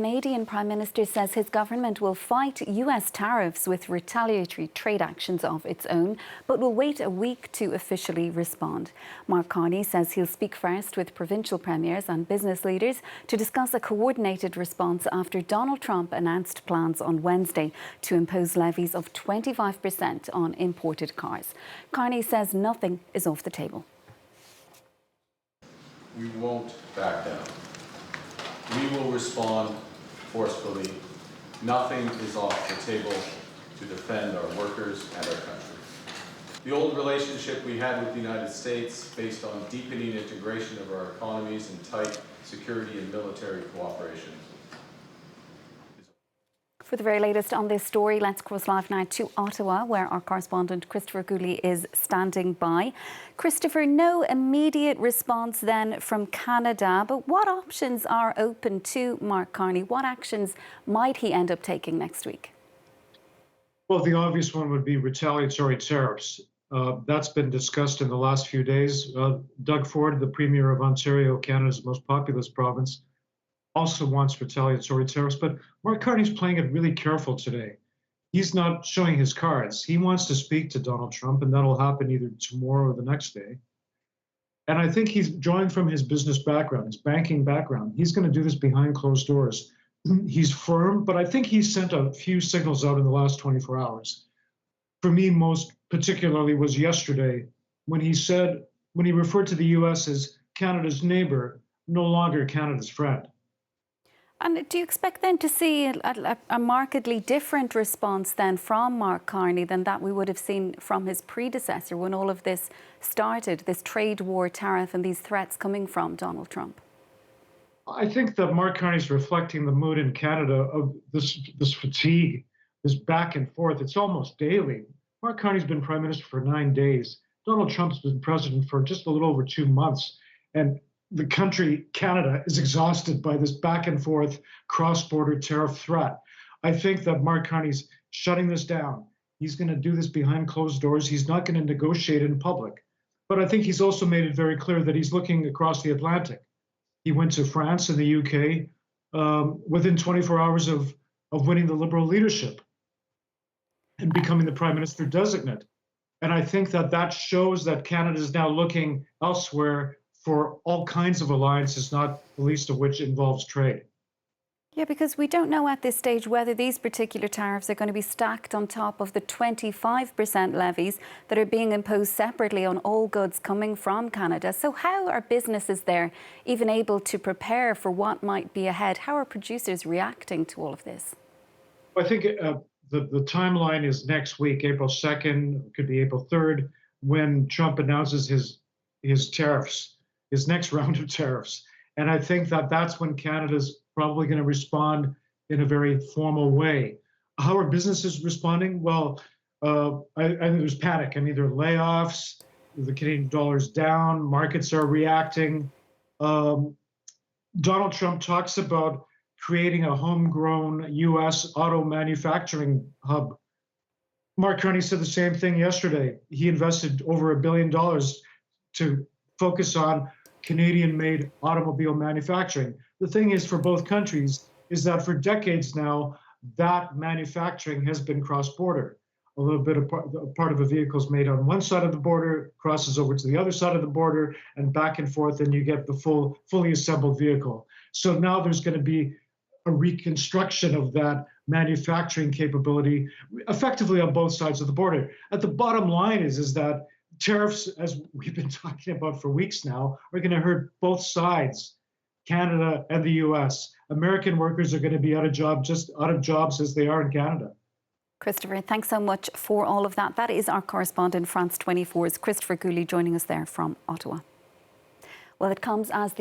Canadian Prime Minister says his government will fight US tariffs with retaliatory trade actions of its own, but will wait a week to officially respond. Mark Carney says he'll speak first with provincial premiers and business leaders to discuss a coordinated response after Donald Trump announced plans on Wednesday to impose levies of 25% on imported cars. Carney says nothing is off the table. We won't back down. We will respond forcefully. Nothing is off the table to defend our workers and our country. The old relationship we had with the United States, based on deepening integration of our economies and tight security and military cooperation. For the very latest on this story, let's cross live now to Ottawa, where our correspondent Christopher Guly is standing by. Christopher, no immediate response then from Canada, but what options are open to Mark Carney? What actions might he end up taking next week? Well, the obvious one would be retaliatory tariffs. That's been discussed in the last few days. Doug Ford, the Premier of Ontario, Canada's most populous province, also wants retaliatory tariffs, but Mark Carney's playing it really careful today. He's not showing his cards. He wants to speak to Donald Trump, and that'll happen either tomorrow or the next day. And I think he's drawing from his business background, his banking background. He's going to do this behind closed doors. He's firm, but I think he's sent a few signals out in the last 24 hours. For me, most particularly was yesterday when he referred to the U.S. as Canada's neighbor, no longer Canada's friend. And do you expect then to see a markedly different response then from Mark Carney than that we would have seen from his predecessor when all of this started, this trade war, tariff and these threats coming from Donald Trump? I think that Mark Carney's reflecting the mood in Canada of this fatigue, this back and forth. It's almost daily. Mark Carney's been Prime Minister for 9 days. Donald Trump's been president for just a little over 2 months. And the country, Canada, is exhausted by this back and forth cross-border tariff threat. I think that Mark Carney's shutting this down. He's going to do this behind closed doors. He's not going to negotiate in public. But I think he's also made it very clear that he's looking across the Atlantic. He went to France and the UK within 24 hours of winning the Liberal leadership and becoming the Prime Minister designate. And I think that shows that Canada is now looking elsewhere for all kinds of alliances, not the least of which involves trade. Yeah, because we don't know at this stage whether these particular tariffs are going to be stacked on top of the 25% levies that are being imposed separately on all goods coming from Canada. So how are businesses there even able to prepare for what might be ahead? How are producers reacting to all of this? I think the timeline is next week, April 2nd, could be April 3rd, when Trump announces his tariffs. His next round of tariffs. And I think that that's when Canada's probably going to respond in a very formal way. How are businesses responding? Well, I think there's panic. I mean, there are layoffs, the Canadian dollar's down, markets are reacting. Donald Trump talks about creating a homegrown U.S. auto manufacturing hub. Mark Carney said the same thing yesterday. He invested over $1 billion to focus on Canadian-made automobile manufacturing. The thing is, for both countries, is that for decades now, that manufacturing has been cross-border. A little bit of part of a vehicle is made on one side of the border, crosses over to the other side of the border, and back and forth, and you get the fully assembled vehicle. So now there's going to be a reconstruction of that manufacturing capability effectively on both sides of the border. At the bottom line is that tariffs, as we've been talking about for weeks now, are going to hurt both sides, Canada and the U.S. American workers are going to be out of jobs as they are in Canada. Christopher, thanks so much for all of that. That is our correspondent, France 24's Christopher Guly, joining us there from Ottawa. Well, it comes as the